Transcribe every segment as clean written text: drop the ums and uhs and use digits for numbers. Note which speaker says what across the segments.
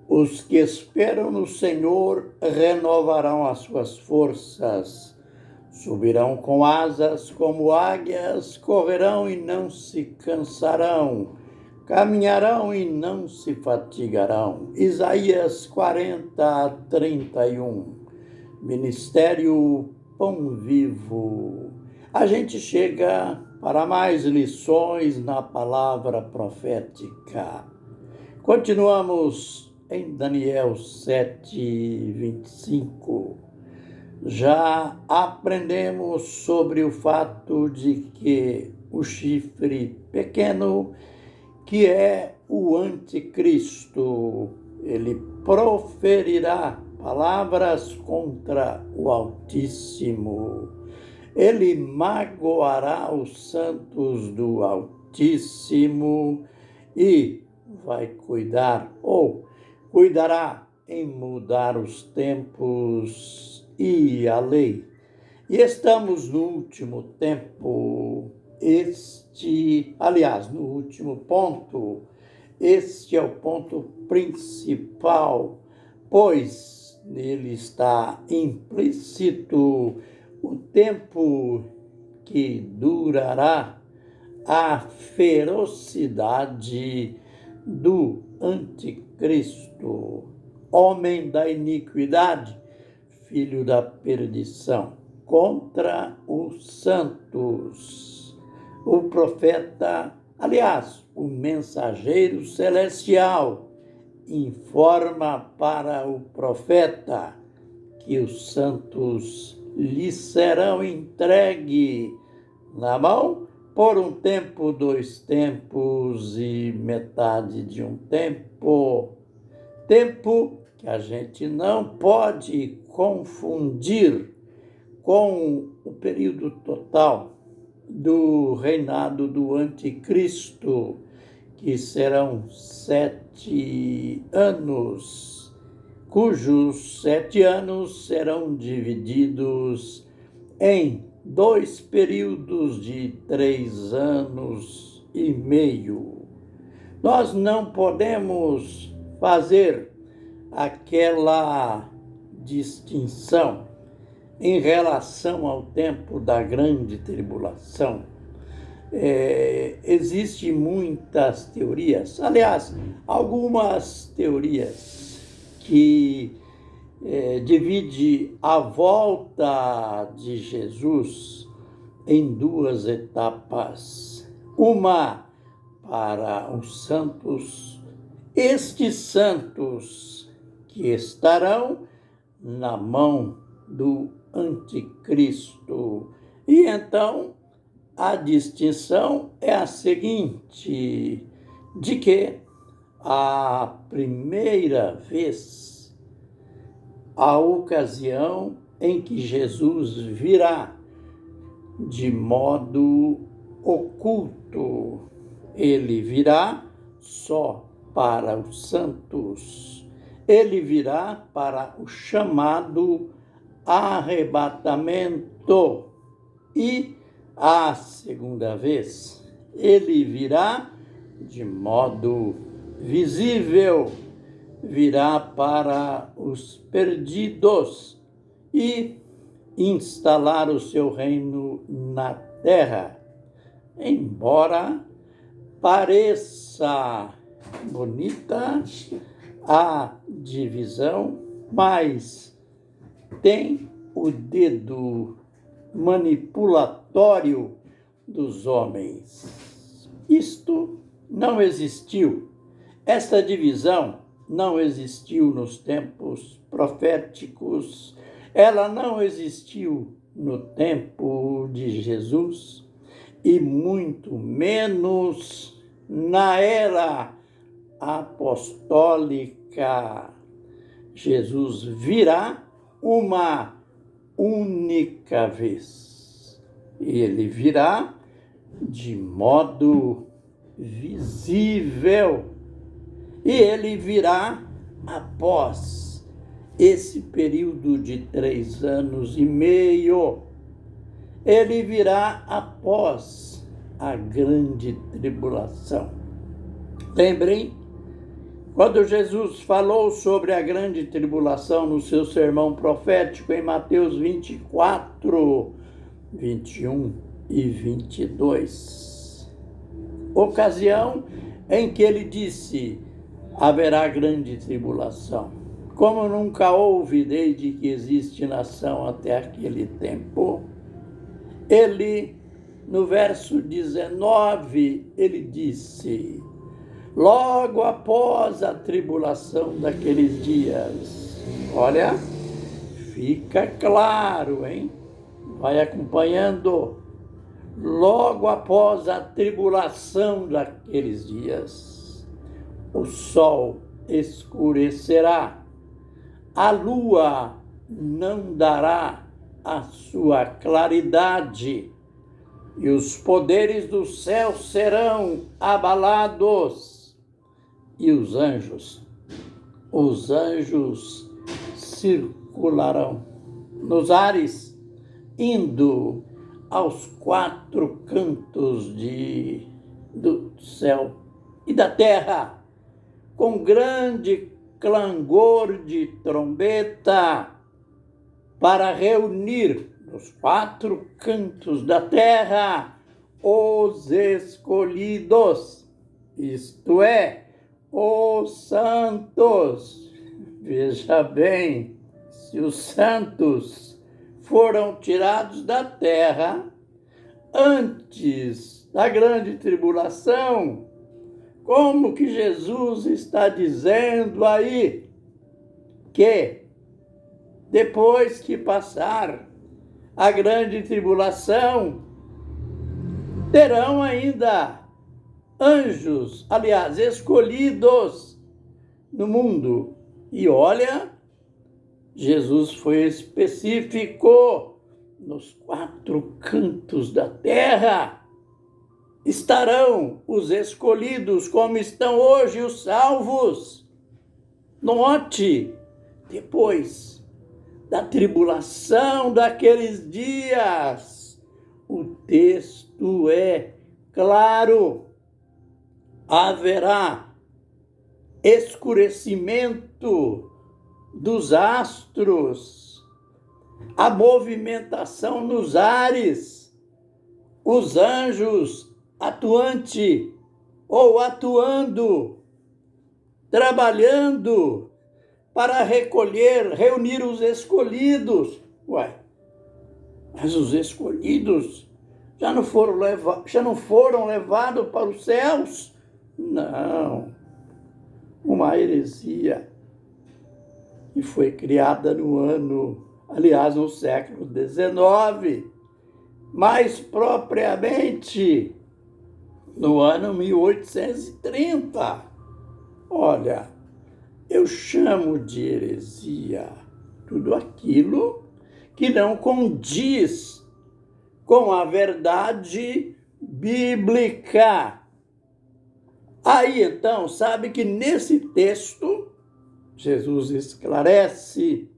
Speaker 1: Os que esperam no Senhor renovarão as suas forças, subirão com asas como águias, correrão e não se cansarão, caminharão e não se fatigarão. Isaías 40:31. Ministério Pão Vivo. A gente chega para mais lições na palavra profética. Continuamos em Daniel 7:25. Já aprendemos sobre o fato de que o chifre pequeno, que é o anticristo, ele proferirá palavras contra o Altíssimo. Ele magoará os santos do Altíssimo e vai cuidará em mudar os tempos e a lei. E estamos no último tempo, no último ponto. Este é o ponto principal, pois nele está implícito o tempo que durará a ferocidade do anticristo, homem da iniquidade, filho da perdição, contra os santos. O profeta, o mensageiro celestial, informa para o profeta que os santos lhe serão entregues na mão por um tempo, 2 tempos e metade de um tempo. Tempo que a gente não pode confundir com o período total do reinado do anticristo, que serão 7 anos, cujos 7 anos serão divididos em 2 períodos de 3 anos e meio. Nós não podemos fazer aquela distinção em relação ao tempo da grande tribulação. Existem muitas teorias, algumas teorias que divide a volta de Jesus em 2 etapas. Uma para os santos, estes santos que estarão na mão do anticristo. E então a distinção é a seguinte, de que a primeira vez, a ocasião em que Jesus virá de modo oculto, ele virá só para os santos, ele virá para o chamado arrebatamento. E a segunda vez, ele virá de modo visível, virá para os perdidos e instalar o seu reino na terra. Embora pareça bonita a divisão, mas tem o dedo manipulatório dos homens. Isto não existiu. Esta divisão não existiu nos tempos proféticos. Ela não existiu no tempo de Jesus e muito menos na era apostólica. Jesus virá uma única vez. Ele virá de modo visível. E ele virá após esse período de 3 anos e meio. Ele virá após a grande tribulação. Lembrem Quando Jesus falou sobre a grande tribulação no seu sermão profético em Mateus 24, 21 e 22. Ocasião em que ele disse: haverá grande tribulação, como nunca houve desde que existe nação até aquele tempo. Ele, no verso 19, ele disse: logo após a tribulação daqueles dias. Olha, fica claro, hein? Vai acompanhando. Logo após a tribulação daqueles dias, o sol escurecerá, a lua não dará a sua claridade, e os poderes do céu serão abalados, e os anjos circularão nos ares, indo aos quatro cantos do céu e da terra, com grande clangor de trombeta, para reunir nos quatro cantos da terra os escolhidos, isto é, os santos. Veja bem, se os santos foram tirados da terra antes da grande tribulação, como que Jesus está dizendo aí que depois que passar a grande tribulação, terão ainda anjos, aliás, escolhidos no mundo? E olha, Jesus foi específico: nos quatro cantos da terra estarão os escolhidos, como estão hoje os salvos. Note, depois da tribulação daqueles dias, o texto é claro: haverá escurecimento dos astros, a movimentação nos ares, os anjos atuante ou atuando, trabalhando para reunir os escolhidos. Ué, mas os escolhidos já não foram levados para os céus? Não. Uma heresia que foi criada no século XIX, mais propriamente no ano 1830. Olha, eu chamo de heresia tudo aquilo que não condiz com a verdade bíblica. Aí, então, sabe que nesse texto, Jesus esclarece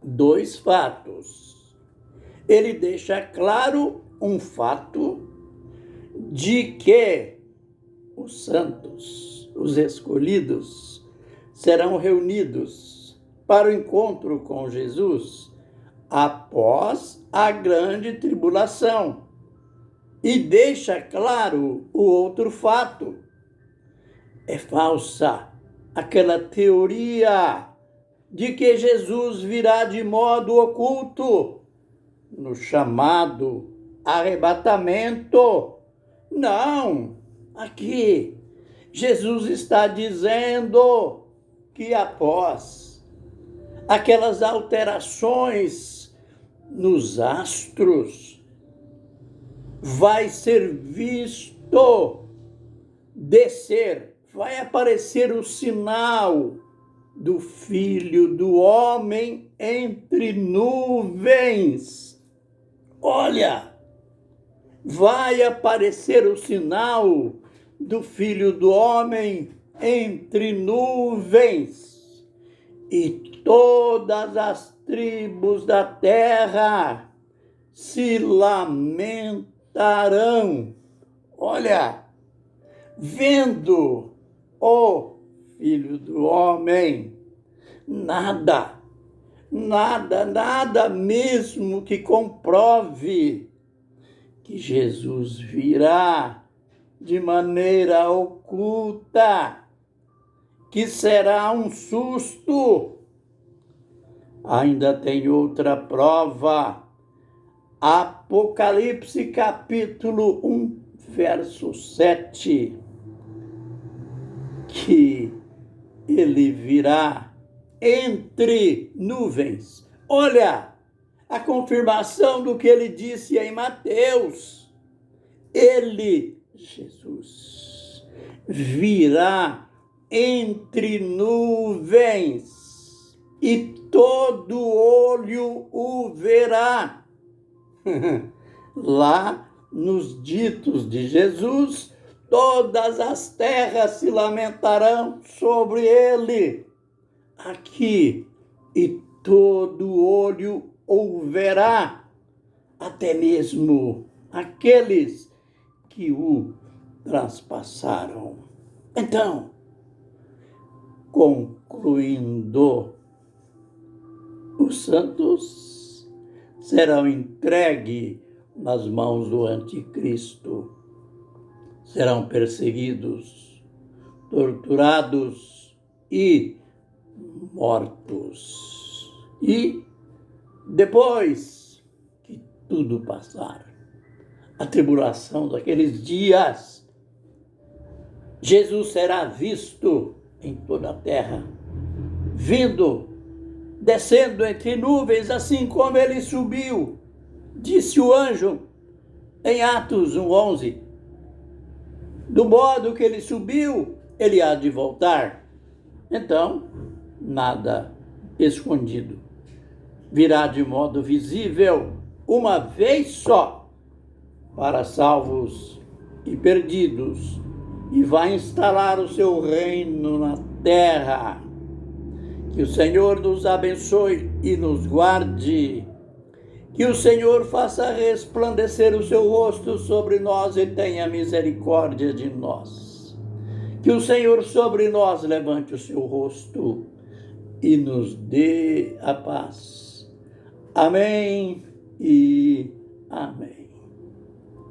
Speaker 1: dois fatos. Ele deixa claro um fato de que os santos, os escolhidos, serão reunidos para o encontro com Jesus após a grande tribulação. E deixa claro o outro fato: é falsa aquela teoria de que Jesus virá de modo oculto no chamado arrebatamento. Não, aqui Jesus está dizendo que após aquelas alterações nos astros, vai ser visto descer, vai aparecer o sinal do Filho do Homem entre nuvens. Olha, vai aparecer o sinal do Filho do Homem entre nuvens, e todas as tribos da terra se lamentarão. Olha, vendo o Filho do Homem. Nada, nada, nada mesmo que comprove que Jesus virá de maneira oculta, que será um susto. Ainda tem outra prova. Apocalipse capítulo 1, verso 7, que ele virá entre nuvens. Olha, a confirmação do que ele disse em Mateus. Ele, Jesus, virá entre nuvens e todo olho o verá. Lá nos ditos de Jesus, todas as terras se lamentarão sobre ele. Aqui, e todo olho o verá, até mesmo aqueles que o traspassaram. Então, concluindo, os santos serão entregues nas mãos do anticristo, serão perseguidos, torturados e mortos. E depois que tudo passar, a tribulação daqueles dias, Jesus será visto em toda a terra, vindo, descendo entre nuvens, assim como ele subiu, disse o anjo em Atos 1:11. Do modo que ele subiu, ele há de voltar. Então, nada escondido. Virá de modo visível, uma vez só, para salvos e perdidos, e vai instalar o seu reino na terra. Que o Senhor nos abençoe e nos guarde. Que o Senhor faça resplandecer o seu rosto sobre nós e tenha misericórdia de nós. Que o Senhor sobre nós levante o seu rosto e nos dê a paz. Amém e amém.